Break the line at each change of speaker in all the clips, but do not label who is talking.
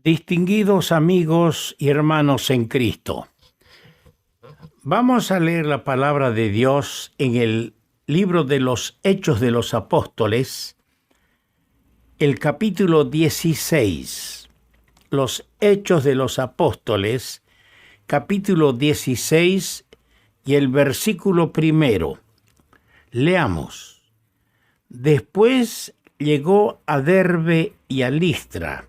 Distinguidos amigos y hermanos en Cristo, vamos a leer la palabra de Dios en el libro de los Hechos de los Apóstoles, el capítulo 16. Los Hechos de los Apóstoles, capítulo 16 y el versículo 1. Leamos. Después llegó a Derbe y a Listra.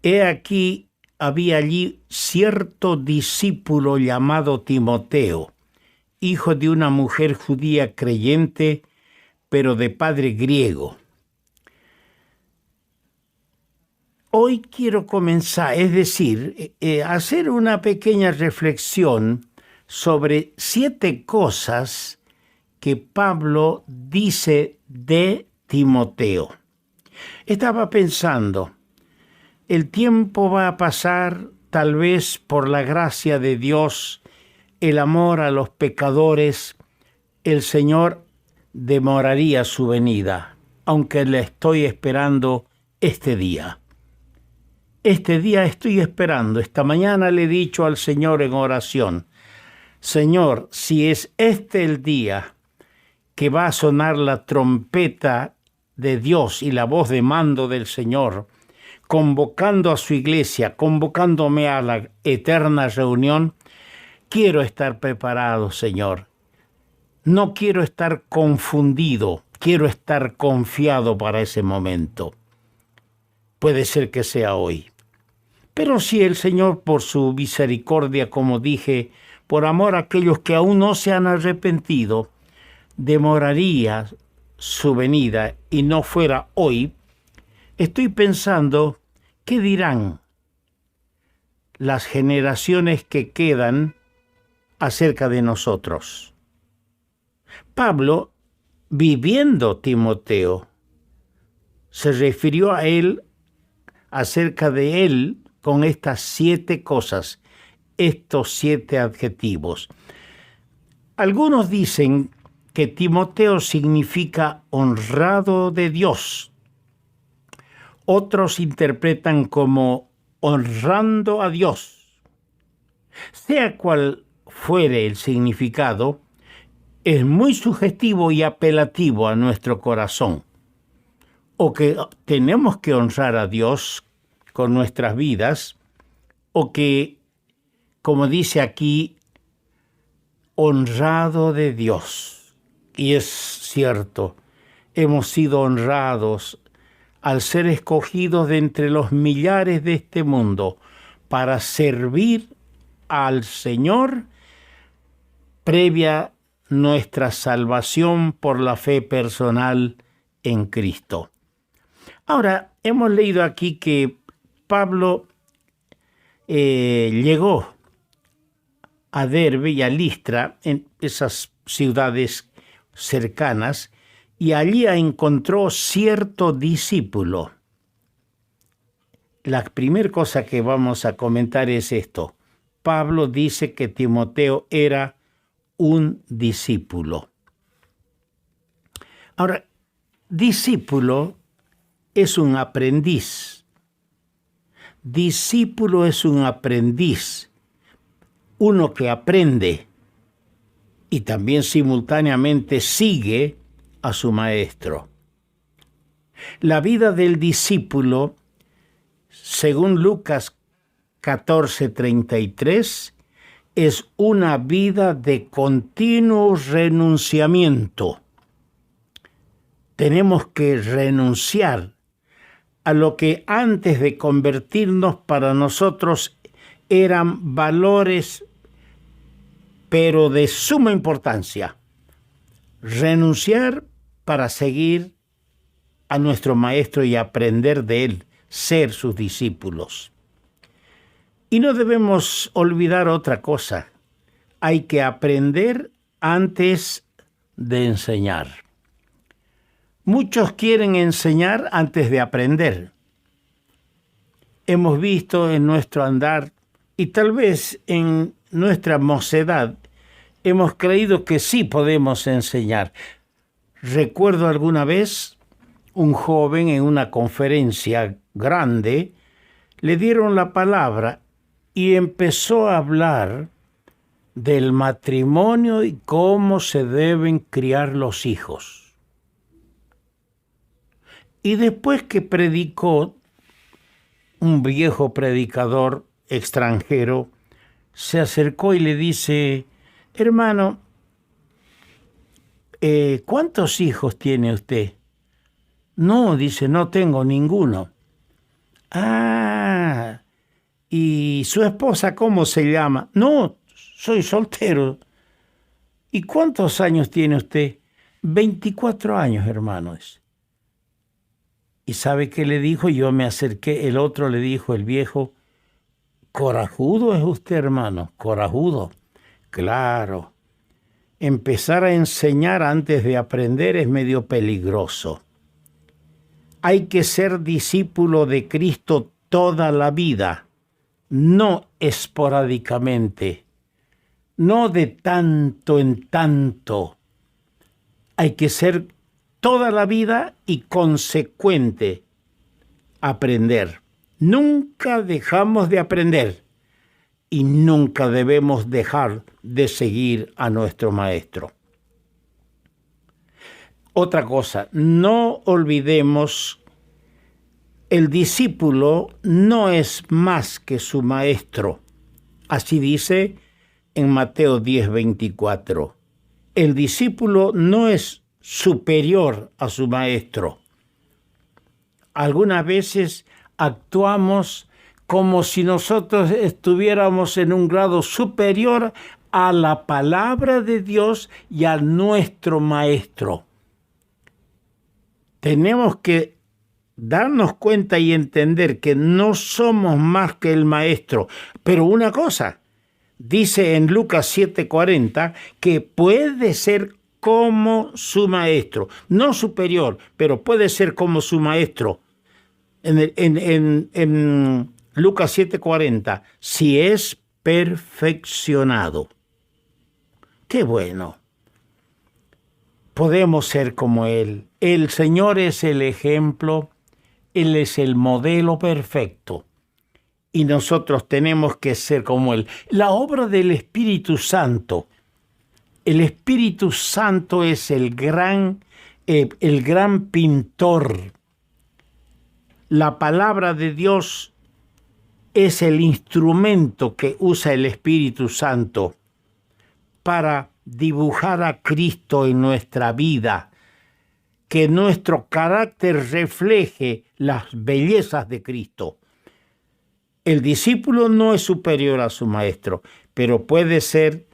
He aquí, había allí cierto discípulo llamado Timoteo, hijo de una mujer judía creyente, pero de padre griego. Hoy quiero comenzar, hacer una pequeña reflexión sobre 7 cosas que Pablo dice de Timoteo. Estaba pensando, el tiempo va a pasar, tal vez por la gracia de Dios, el amor a los pecadores, el Señor demoraría su venida, aunque le estoy esperando este día. Este día estoy esperando. Esta mañana le he dicho al Señor en oración, Señor, si es este el día que va a sonar la trompeta de Dios y la voz de mando del Señor, convocando a su iglesia, convocándome a la eterna reunión, quiero estar preparado, Señor. No quiero estar confundido, quiero estar confiado para ese momento. Puede ser que sea hoy. Pero si el Señor, por su misericordia, como dije, por amor a aquellos que aún no se han arrepentido, demoraría su venida y no fuera hoy, estoy pensando, ¿qué dirán las generaciones que quedan acerca de nosotros? Pablo, viviendo Timoteo, se refirió a él, acerca de él, con estas 7 cosas, estos 7 adjetivos. Algunos dicen que Timoteo significa honrado de Dios. Otros interpretan como honrando a Dios. Sea cual fuere el significado, es muy sugestivo y apelativo a nuestro corazón. O que tenemos que honrar a Dios con nuestras vidas, o que, como dice aquí, honrado de Dios. Y es cierto, hemos sido honrados al ser escogidos de entre los millares de este mundo para servir al Señor previa nuestra salvación por la fe personal en Cristo. Ahora, hemos leído aquí que Pablo llegó a Derbe y a Listra, en esas ciudades cercanas, y allí encontró cierto discípulo. La primera cosa que vamos a comentar es esto. Pablo dice que Timoteo era un discípulo. Ahora, discípulo es un aprendiz. Discípulo es un aprendiz, uno que aprende y también simultáneamente sigue a su maestro. La vida del discípulo, según Lucas 14:33, es una vida de continuo renunciamiento. Tenemos que renunciar a lo que antes de convertirnos para nosotros eran valores, pero de suma importancia. Renunciar para seguir a nuestro Maestro y aprender de Él, ser sus discípulos. Y no debemos olvidar otra cosa. Hay que aprender antes de enseñar. Muchos quieren enseñar antes de aprender. Hemos visto en nuestro andar y tal vez en nuestra mocedad, hemos creído que sí podemos enseñar. Recuerdo alguna vez un joven en una conferencia grande le dieron la palabra y empezó a hablar del matrimonio y cómo se deben criar los hijos. Y después que predicó, un viejo predicador extranjero se acercó y le dice: hermano, ¿cuántos hijos tiene usted? No, dice, no tengo ninguno. Ah, ¿y su esposa cómo se llama? No, soy soltero. ¿Y cuántos años tiene usted? 24 años, hermanos. ¿Y sabe qué le dijo? Yo me acerqué, el otro le dijo, el viejo: corajudo es usted, hermano, corajudo. Claro, empezar a enseñar antes de aprender es medio peligroso. Hay que ser discípulo de Cristo toda la vida, no esporádicamente, no de tanto en tanto. Hay que ser toda la vida y consecuente aprender. Nunca dejamos de aprender y nunca debemos dejar de seguir a nuestro maestro. Otra cosa, no olvidemos, el discípulo no es más que su maestro. Así dice en Mateo 10:24. El discípulo no es superior a su maestro. Algunas veces actuamos como si nosotros estuviéramos en un grado superior a la palabra de Dios y a nuestro maestro. Tenemos que darnos cuenta y entender que no somos más que el maestro. Pero una cosa, dice en Lucas 7:40 que puede ser como su maestro, no superior, pero puede ser como su maestro. En Lucas 7:40, si es perfeccionado. ¡Qué bueno! Podemos ser como Él. El Señor es el ejemplo, Él es el modelo perfecto. Y nosotros tenemos que ser como Él. La obra del Espíritu Santo. El Espíritu Santo es el gran pintor. La palabra de Dios es el instrumento que usa el Espíritu Santo para dibujar a Cristo en nuestra vida, que nuestro carácter refleje las bellezas de Cristo. El discípulo no es superior a su maestro, pero puede ser,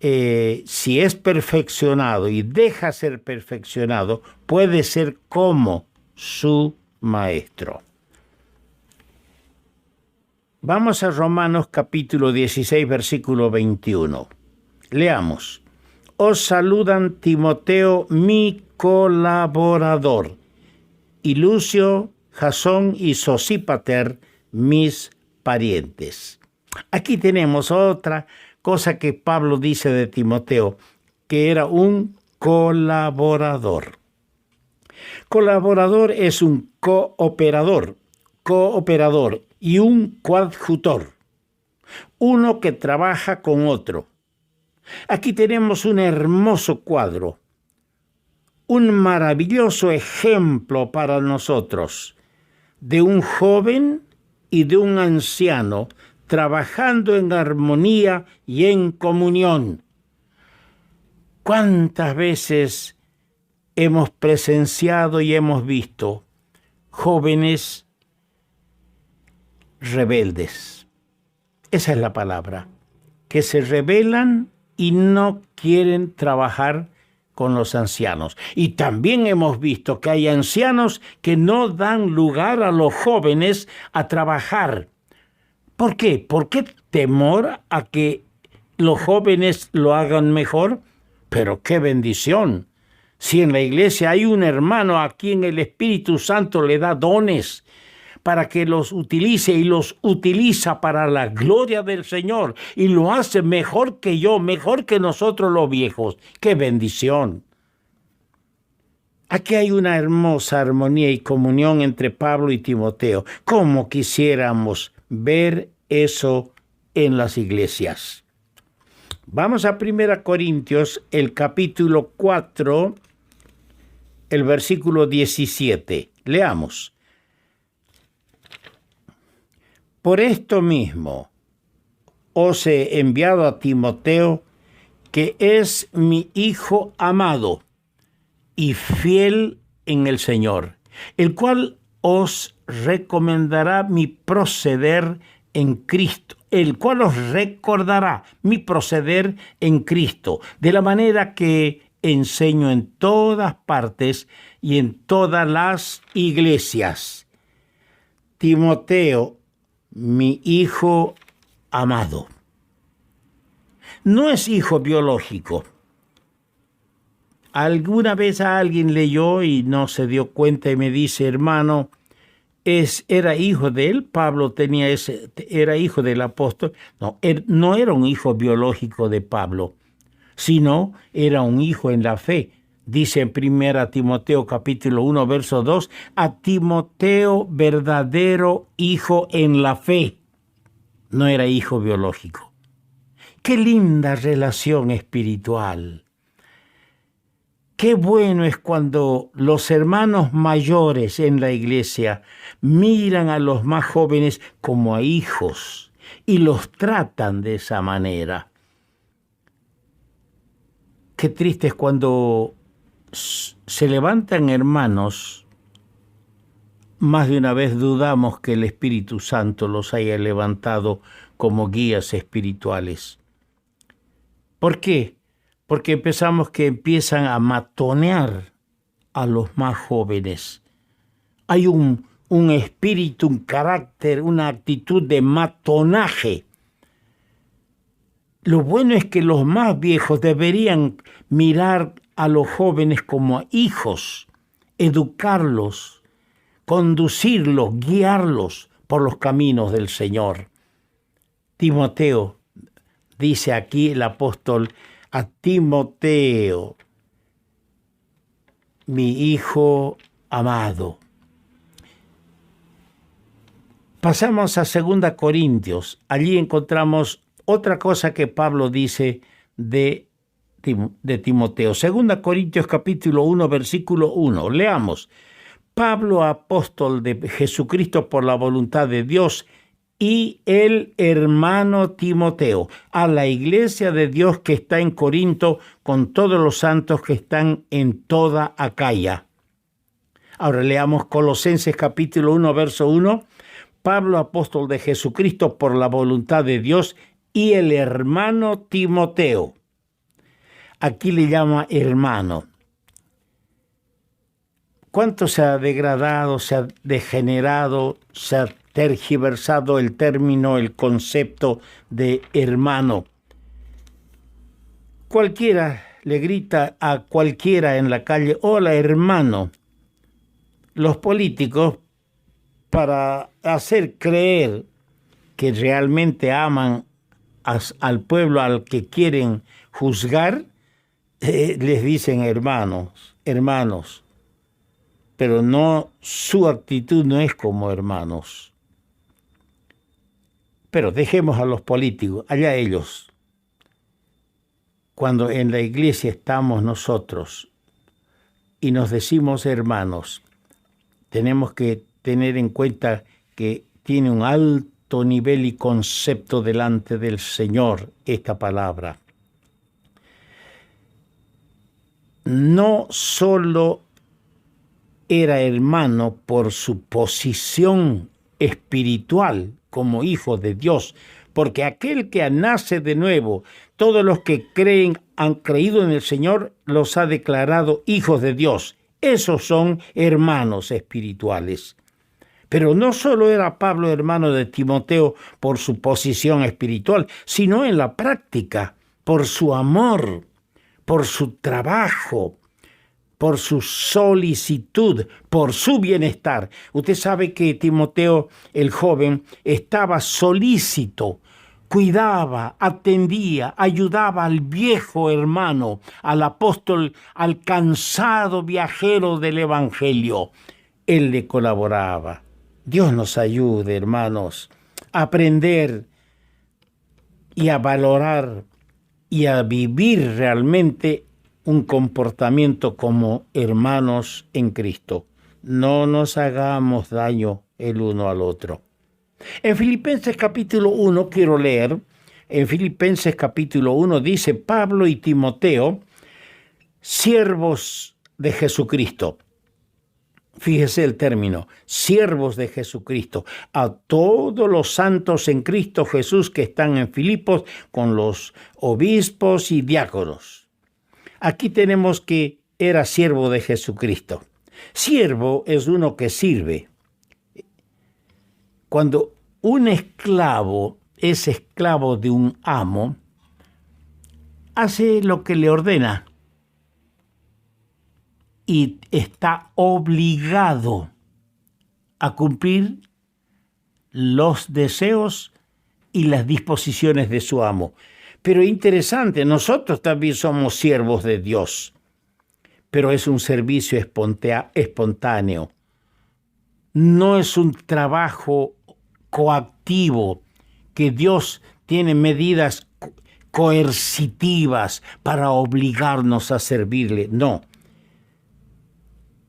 si es perfeccionado y deja ser perfeccionado, puede ser como su maestro. Vamos a Romanos capítulo 16, versículo 21. Leamos. Os saludan Timoteo, mi colaborador, y Lucio, Jasón y Sosípater, mis parientes. Aquí tenemos otra cosa que Pablo dice de Timoteo, que era un colaborador. Colaborador es un cooperador y un coadjutor, uno que trabaja con otro. Aquí tenemos un hermoso cuadro, un maravilloso ejemplo para nosotros de un joven y de un anciano trabajando en armonía y en comunión. ¿Cuántas veces hemos presenciado y hemos visto jóvenes rebeldes? Esa es la palabra, que se rebelan y no quieren trabajar con los ancianos. Y también hemos visto que hay ancianos que no dan lugar a los jóvenes a trabajar. ¿Por qué? ¿Por qué temor a que los jóvenes lo hagan mejor? Pero qué bendición. Si en la iglesia hay un hermano a quien el Espíritu Santo le da dones para que los utilice y los utiliza para la gloria del Señor y lo hace mejor que yo, mejor que nosotros los viejos. ¡Qué bendición! Aquí hay una hermosa armonía y comunión entre Pablo y Timoteo. ¿Cómo quisiéramos ver eso en las iglesias? Vamos a 1 Corintios, el capítulo 4, el versículo 17. Leamos. Por esto mismo os he enviado a Timoteo, que es mi hijo amado y fiel en el Señor, el cual os recomendará mi proceder en Cristo, el cual os recordará mi proceder en Cristo, de la manera que enseño en todas partes y en todas las iglesias. Timoteo, mi hijo amado. No es hijo biológico. Alguna vez alguien leyó y no se dio cuenta y me dice, hermano, era hijo de él. Pablo era hijo del apóstol. No, él no era un hijo biológico de Pablo, sino era un hijo en la fe. Dice en 1 Timoteo capítulo 1, verso 2, a Timoteo, verdadero hijo en la fe. No era hijo biológico. Qué linda relación espiritual. Qué bueno es cuando los hermanos mayores en la iglesia miran a los más jóvenes como a hijos y los tratan de esa manera. Qué triste es cuando se levantan hermanos, más de una vez dudamos que el Espíritu Santo los haya levantado como guías espirituales. ¿Por qué? Porque empiezan a matonear a los más jóvenes. Hay un espíritu, un carácter, una actitud de matonaje. Lo bueno es que los más viejos deberían mirar a los jóvenes como a hijos, educarlos, conducirlos, guiarlos por los caminos del Señor. Timoteo, dice aquí el apóstol, a Timoteo, mi hijo amado. Pasamos a 2 Corintios. Allí encontramos otra cosa que Pablo dice de Timoteo. 2 Corintios capítulo 1, versículo 1. Leamos. Pablo, apóstol de Jesucristo por la voluntad de Dios, y el hermano Timoteo, a la iglesia de Dios que está en Corinto, con todos los santos que están en toda Acaya. Ahora leamos Colosenses capítulo 1, verso 1. Pablo, apóstol de Jesucristo por la voluntad de Dios, y el hermano Timoteo. Aquí le llama hermano. ¿Cuánto se ha degradado, se ha degenerado, se ha tergiversado el término, el concepto de hermano? Cualquiera le grita a cualquiera en la calle, hola hermano. Los políticos, para hacer creer que realmente aman al pueblo al que quieren juzgar, les dicen hermanos. Pero no, su actitud no es como hermanos. Pero dejemos a los políticos, allá ellos. Cuando en la iglesia estamos nosotros y nos decimos hermanos, tenemos que tener en cuenta que tiene un alto nivel y concepto delante del Señor esta palabra. No solo era hermano por su posición espiritual como hijo de Dios, porque aquel que nace de nuevo, todos los que han creído en el Señor, los ha declarado hijos de Dios. Esos son hermanos espirituales. Pero no solo era Pablo hermano de Timoteo por su posición espiritual, sino en la práctica, por su amor, por su trabajo, por su solicitud, por su bienestar. Usted sabe que Timoteo, el joven, estaba solícito cuidaba, atendía, ayudaba al viejo hermano, al apóstol, al cansado viajero del Evangelio. Él le colaboraba. Dios nos ayude, hermanos, a aprender y a valorar y a vivir realmente un comportamiento como hermanos en Cristo. No nos hagamos daño el uno al otro. En Filipenses capítulo 1 quiero leer, en Filipenses capítulo 1 dice Pablo y Timoteo, siervos de Jesucristo. Fíjese el término, siervos de Jesucristo, a todos los santos en Cristo Jesús que están en Filipos con los obispos y diáconos. Aquí tenemos que era siervo de Jesucristo. Siervo es uno que sirve. Cuando un esclavo es esclavo de un amo, hace lo que le ordena y está obligado a cumplir los deseos y las disposiciones de su amo. Pero interesante, nosotros también somos siervos de Dios, pero es un servicio espontáneo. No es un trabajo coactivo, que Dios tiene medidas coercitivas para obligarnos a servirle. No.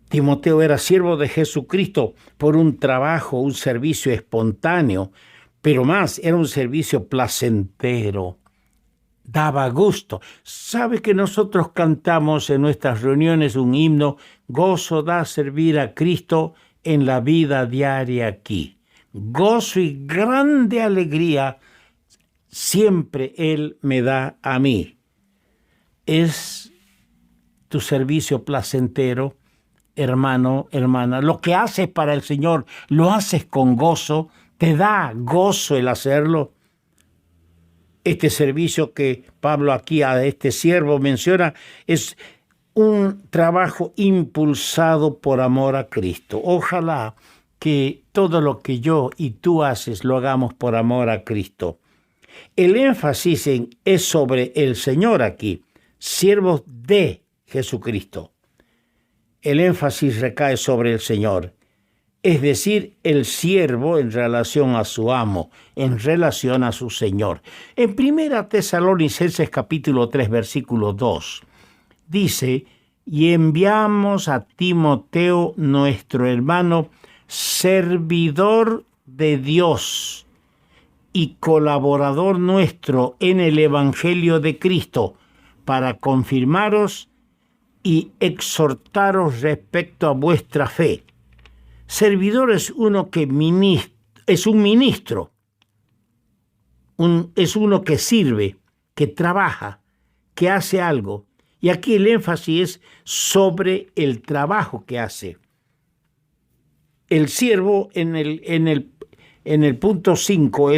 Timoteo era siervo de Jesucristo por un trabajo, un servicio espontáneo, pero más, era un servicio placentero. Daba gusto. ¿Sabe que nosotros cantamos en nuestras reuniones un himno? Gozo da servir a Cristo en la vida diaria aquí. Gozo y grande alegría siempre Él me da a mí. Es tu servicio placentero, hermano, hermana. Lo que haces para el Señor, lo haces con gozo, te da gozo el hacerlo. Este servicio que Pablo aquí a este siervo menciona es un trabajo impulsado por amor a Cristo. Ojalá que todo lo que yo y tú haces lo hagamos por amor a Cristo. El énfasis es sobre el Señor aquí, siervos de Jesucristo. El énfasis recae sobre el Señor, es decir, el siervo en relación a su amo, en relación a su Señor. En 1 Tesalonicenses capítulo 3, versículo 2, dice, y enviamos a Timoteo, nuestro hermano, servidor de Dios y colaborador nuestro en el Evangelio de Cristo, para confirmaros y exhortaros respecto a vuestra fe. Servidor es uno que es un ministro, es uno que sirve, que trabaja, que hace algo. Y aquí el énfasis es sobre el trabajo que hace. El siervo en el punto 5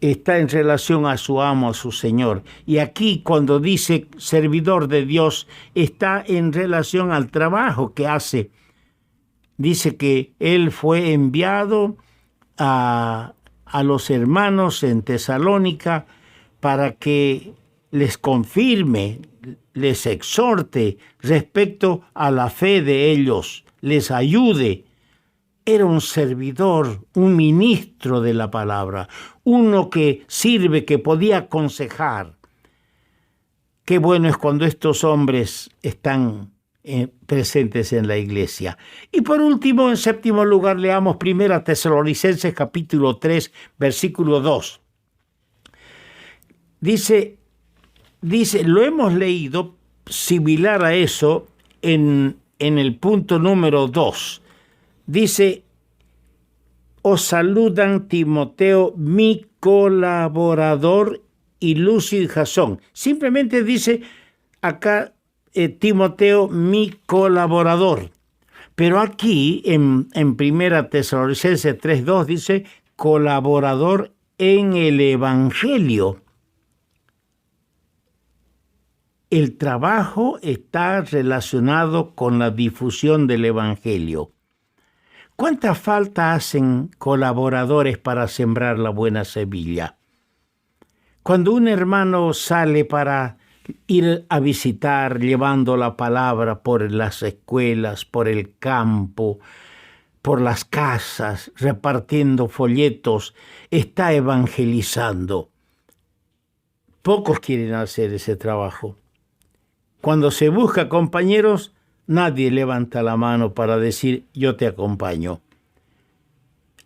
está en relación a su amo, a su Señor. Y aquí cuando dice servidor de Dios, está en relación al trabajo que hace. Dice que él fue enviado a los hermanos en Tesalónica para que les confirme, les exhorte respecto a la fe de ellos, les ayude. Era un servidor, un ministro de la palabra, uno que sirve, que podía aconsejar. Qué bueno es cuando estos hombres están presentes en la iglesia. Y por último, en séptimo lugar, leamos 1 Tesalonicenses capítulo 3, versículo 2. Dice, lo hemos leído similar a eso en el punto número 2. Dice, os saludan Timoteo, mi colaborador, y Lucio y Jasón. Simplemente dice acá Timoteo, mi colaborador. Pero aquí en 1 Tesalonicenses 3:2 dice colaborador en el Evangelio. El trabajo está relacionado con la difusión del Evangelio. ¿Cuánta falta hacen colaboradores para sembrar la buena semilla? Cuando un hermano sale para ir a visitar, llevando la palabra por las escuelas, por el campo, por las casas, repartiendo folletos, está evangelizando. Pocos quieren hacer ese trabajo. Cuando se busca compañeros, nadie levanta la mano para decir, yo te acompaño.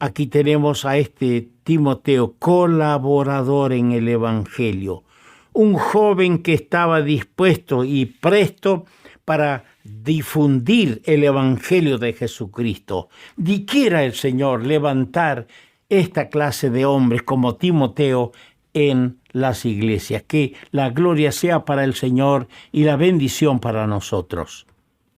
Aquí tenemos a este Timoteo, colaborador en el Evangelio, un joven que estaba dispuesto y presto para difundir el Evangelio de Jesucristo. Quiera el Señor levantar esta clase de hombres como Timoteo en las iglesias. Que la gloria sea para el Señor y la bendición para nosotros.